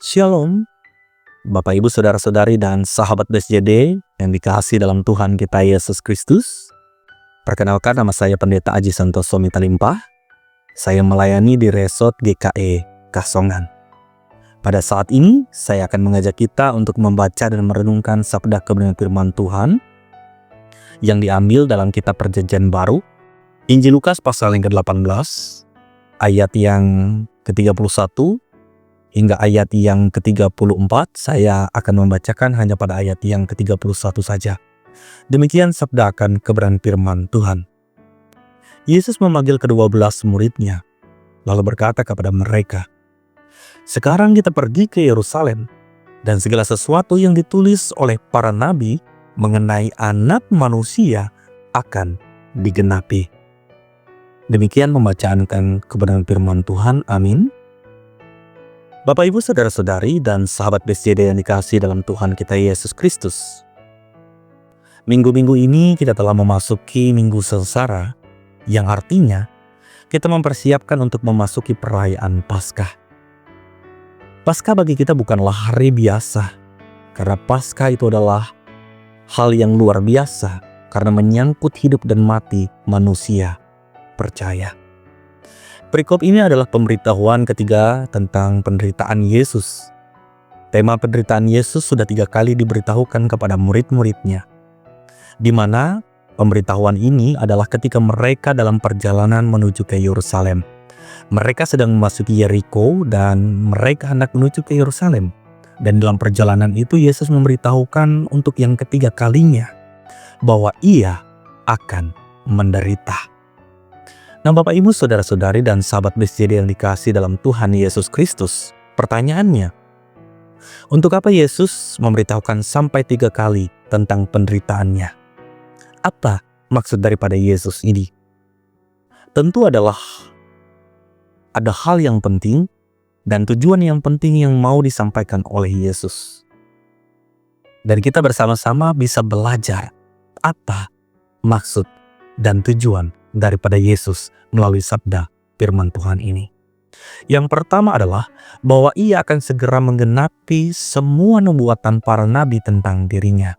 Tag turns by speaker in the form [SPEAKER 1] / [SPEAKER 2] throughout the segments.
[SPEAKER 1] Shalom, Bapak Ibu Saudara-saudari dan sahabat BSJD yang dikasihi dalam Tuhan kita Yesus Kristus. Perkenalkan, nama saya Pendeta Aji Santoso Mitalimpah. Saya melayani di Resort GKE Kasongan. Pada saat ini, saya akan mengajak kita untuk membaca dan merenungkan sabda kebenaran firman Tuhan yang diambil dalam kitab Perjanjian Baru, Injil Lukas pasal yang ke-18, ayat yang ke-31, hingga ayat yang ke-34. Saya akan membacakan hanya pada ayat yang ke-31 saja. Demikian sabda akan kebenaran firman Tuhan. Yesus memanggil ke-12 muridnya, lalu berkata kepada mereka, "Sekarang kita pergi ke Yerusalem, dan segala sesuatu yang ditulis oleh para nabi mengenai Anak Manusia akan digenapi." Demikian pembacaan kebenaran firman Tuhan. Amin. Bapak, Ibu, Saudara-saudari, dan sahabat BSJD yang dikasihi dalam Tuhan kita Yesus Kristus. Minggu-minggu ini kita telah memasuki Minggu Sengsara, yang artinya kita mempersiapkan untuk memasuki perayaan Paskah. Paskah bagi kita bukanlah hari biasa, karena Paskah itu adalah hal yang luar biasa, karena menyangkut hidup dan mati manusia percaya. Perikop ini adalah pemberitahuan ketiga tentang penderitaan Yesus. Tema penderitaan Yesus sudah 3 kali diberitahukan kepada murid-muridnya, di mana pemberitahuan ini adalah ketika mereka dalam perjalanan menuju ke Yerusalem. Mereka sedang memasuki Yeriko dan mereka hendak menuju ke Yerusalem. Dan dalam perjalanan itu Yesus memberitahukan untuk yang ketiga kalinya bahwa Ia akan menderita. Nah, Bapak, Ibu, Saudara-saudari, dan sahabat BSJD yang dikasihi dalam Tuhan Yesus Kristus, pertanyaannya, untuk apa Yesus memberitahukan sampai 3 kali tentang penderitaannya? Apa maksud daripada Yesus ini? Tentu adalah ada hal yang penting dan tujuan yang penting yang mau disampaikan oleh Yesus. Dan kita bersama-sama bisa belajar apa maksud dan tujuan daripada Yesus melalui sabda firman Tuhan ini. Yang pertama adalah bahwa Ia akan segera menggenapi semua nubuatan para nabi tentang dirinya.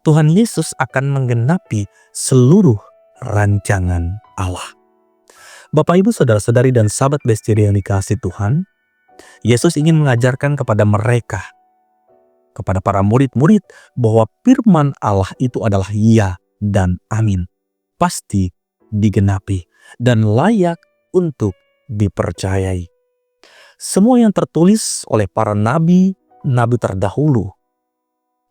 [SPEAKER 1] Tuhan Yesus akan menggenapi seluruh rancangan Allah. Bapak, Ibu, Saudara-saudari, dan sahabat BSJD yang dikasihi Tuhan, Yesus ingin mengajarkan kepada mereka, kepada para murid-murid, bahwa firman Allah itu adalah ya dan amin. Pasti digenapi dan layak untuk dipercayai. Semua yang tertulis oleh para nabi terdahulu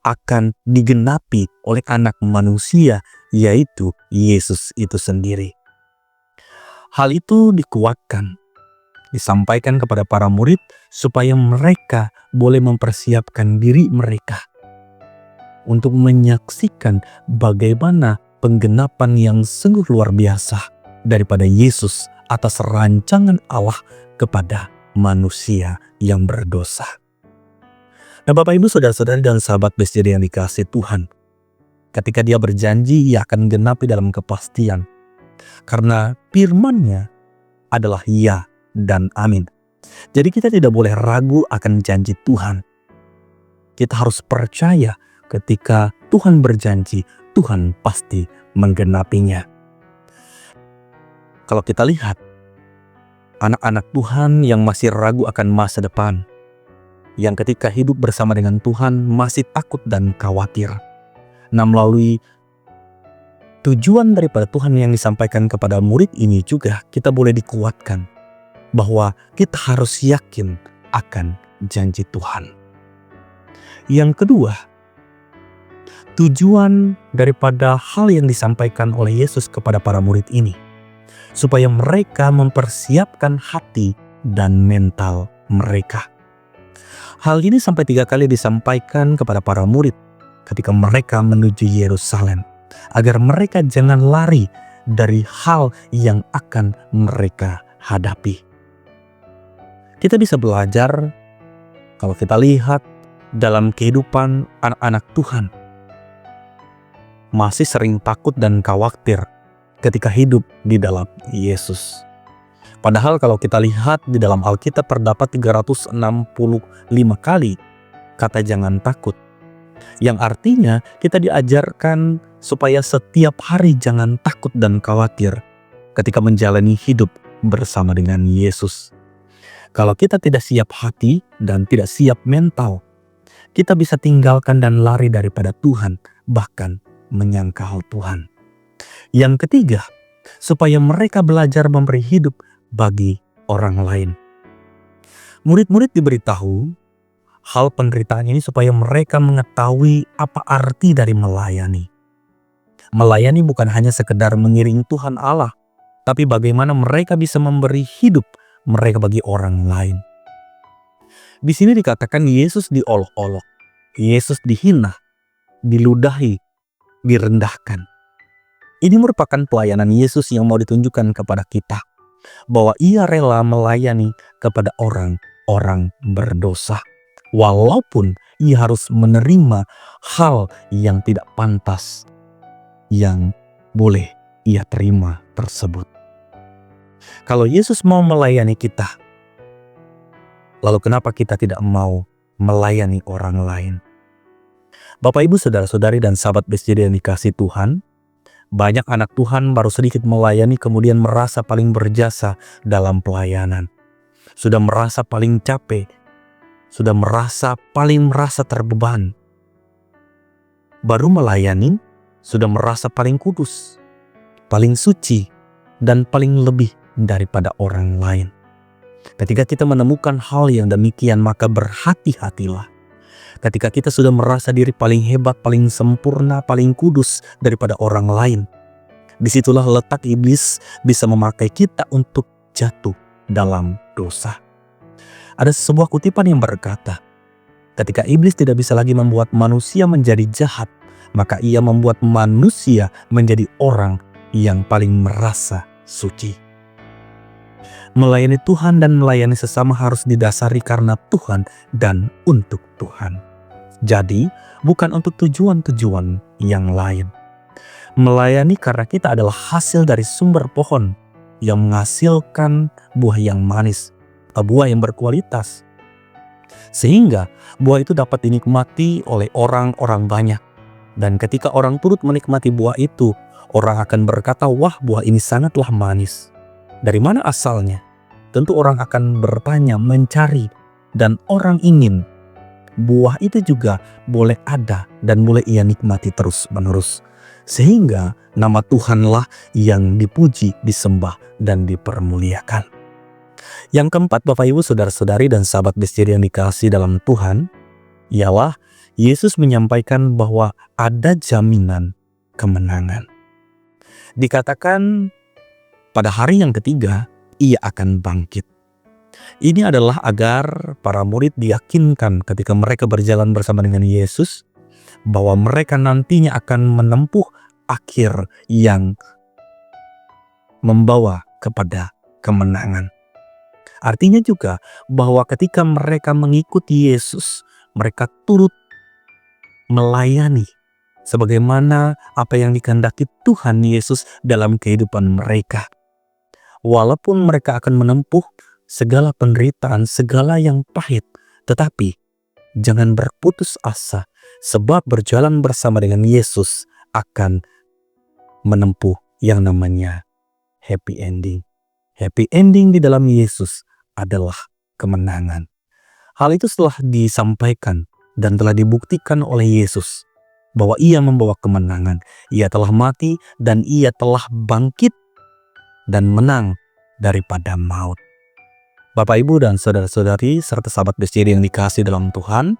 [SPEAKER 1] akan digenapi oleh Anak Manusia, yaitu Yesus itu sendiri. Hal itu dikuatkan, disampaikan kepada para murid supaya mereka boleh mempersiapkan diri mereka untuk menyaksikan bagaimana penggenapan yang sungguh luar biasa daripada Yesus atas rancangan Allah kepada manusia yang berdosa. Nah, Bapak, Ibu, Saudara-saudari, dan sahabat BSJD yang dikasihi Tuhan, ketika Dia berjanji, Ia akan genapi dalam kepastian, karena firman-Nya adalah ya dan amin. Jadi kita tidak boleh ragu akan janji Tuhan. Kita harus percaya ketika Tuhan berjanji, Tuhan pasti menggenapinya. Kalau kita lihat anak-anak Tuhan yang masih ragu akan masa depan, yang ketika hidup bersama dengan Tuhan masih takut dan khawatir. Nah, melalui tujuan daripada Tuhan yang disampaikan kepada murid ini juga kita boleh dikuatkan bahwa kita harus yakin akan janji Tuhan. Yang kedua, tujuan daripada hal yang disampaikan oleh Yesus kepada para murid ini, supaya mereka mempersiapkan hati dan mental mereka. Hal ini sampai 3 kali disampaikan kepada para murid ketika mereka menuju Yerusalem, agar mereka jangan lari dari hal yang akan mereka hadapi. Kita bisa belajar kalau kita lihat dalam kehidupan anak-anak Tuhan, masih sering takut dan khawatir ketika hidup di dalam Yesus. Padahal kalau kita lihat di dalam Alkitab terdapat 365 kali kata jangan takut. Yang artinya kita diajarkan supaya setiap hari jangan takut dan khawatir ketika menjalani hidup bersama dengan Yesus. Kalau kita tidak siap hati dan tidak siap mental, kita bisa tinggalkan dan lari daripada Tuhan, bahkan menyangkal Tuhan. Yang ketiga, supaya mereka belajar memberi hidup bagi orang lain. Murid-murid diberitahu hal penderitaan ini supaya mereka mengetahui apa arti dari melayani. Melayani bukan hanya sekedar mengiring Tuhan Allah, tapi bagaimana mereka bisa memberi hidup mereka bagi orang lain. Di sini dikatakan Yesus diolok-olok, Yesus dihina, diludahi, direndahkan. Ini merupakan pelayanan Yesus yang mau ditunjukkan kepada kita, bahwa ia rela melayani kepada orang-orang berdosa. Walaupun ia harus menerima hal yang tidak pantas yang boleh ia terima tersebut. Kalau Yesus mau melayani kita, lalu kenapa kita tidak mau melayani orang lain? Bapak, Ibu, Saudara-saudari, dan sahabat BSJD yang dikasihi Tuhan, banyak anak Tuhan baru sedikit melayani kemudian merasa paling berjasa dalam pelayanan. Sudah merasa paling capek, sudah paling merasa terbeban. Baru melayani, sudah merasa paling kudus, paling suci, dan paling lebih daripada orang lain. Ketika kita menemukan hal yang demikian, maka berhati-hatilah. Ketika kita sudah merasa diri paling hebat, paling sempurna, paling kudus daripada orang lain, disitulah letak iblis bisa memakai kita untuk jatuh dalam dosa. Ada sebuah kutipan yang berkata, ketika iblis tidak bisa lagi membuat manusia menjadi jahat, maka ia membuat manusia menjadi orang yang paling merasa suci. Melayani Tuhan dan melayani sesama harus didasari karena Tuhan dan untuk Tuhan. Jadi, bukan untuk tujuan-tujuan yang lain. Melayani karena kita adalah hasil dari sumber pohon yang menghasilkan buah yang manis, buah yang berkualitas. Sehingga buah itu dapat dinikmati oleh orang-orang banyak. Dan ketika orang turut menikmati buah itu, orang akan berkata, wah, buah ini sangatlah manis. Dari mana asalnya? Tentu orang akan bertanya, mencari, dan orang ingin buah itu juga boleh ada dan boleh ia nikmati terus-menerus. Sehingga nama Tuhanlah yang dipuji, disembah, dan dipermuliakan. Yang keempat, Bapak, Ibu, Saudara-saudari, dan sahabat BSJD yang dikasihi dalam Tuhan, ialah Yesus menyampaikan bahwa ada jaminan kemenangan. Dikatakan pada hari yang ketiga, ia akan bangkit. Ini adalah agar para murid diyakinkan ketika mereka berjalan bersama dengan Yesus, bahwa mereka nantinya akan menempuh akhir yang membawa kepada kemenangan. Artinya juga bahwa ketika mereka mengikuti Yesus, mereka turut melayani sebagaimana apa yang dikehendaki Tuhan Yesus dalam kehidupan mereka. Walaupun mereka akan menempuh segala penderitaan, segala yang pahit, tetapi jangan berputus asa, sebab berjalan bersama dengan Yesus akan menempuh yang namanya happy ending. Happy ending di dalam Yesus adalah kemenangan. Hal itu telah disampaikan dan telah dibuktikan oleh Yesus bahwa ia membawa kemenangan. Ia telah mati dan ia telah bangkit dan menang daripada maut. Bapak, Ibu, dan saudara-saudari serta sahabat BSJD yang dikasihi dalam Tuhan,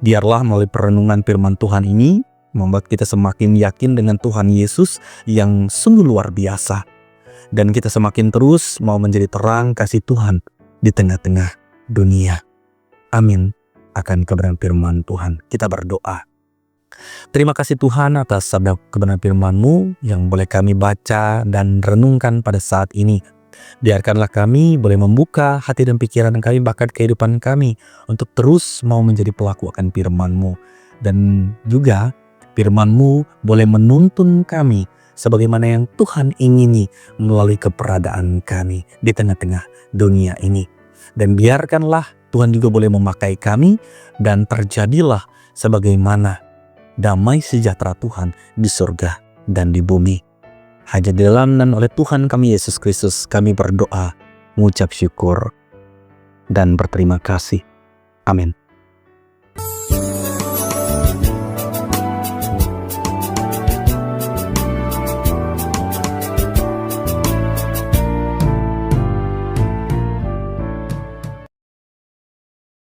[SPEAKER 1] biarlah melalui perenungan firman Tuhan ini membuat kita semakin yakin dengan Tuhan Yesus yang sungguh luar biasa, dan kita semakin terus mau menjadi terang kasih Tuhan di tengah-tengah dunia. Amin. Akan kebenaran firman Tuhan, kita berdoa. Terima kasih Tuhan atas sabda kebenaran firman-Mu yang boleh kami baca dan renungkan pada saat ini. Biarkanlah kami boleh membuka hati dan pikiran kami, bahkan kehidupan kami, untuk terus mau menjadi pelaku akan firman-Mu. Dan juga firman-Mu boleh menuntun kami sebagaimana yang Tuhan ingini melalui keberadaan kami di tengah-tengah dunia ini. Dan biarkanlah Tuhan juga boleh memakai kami dan terjadilah sebagaimana damai sejahtera Tuhan di surga dan di bumi. Hanya di dalam dan oleh Tuhan kami Yesus Kristus kami berdoa, mengucap syukur, dan berterima kasih. Amin.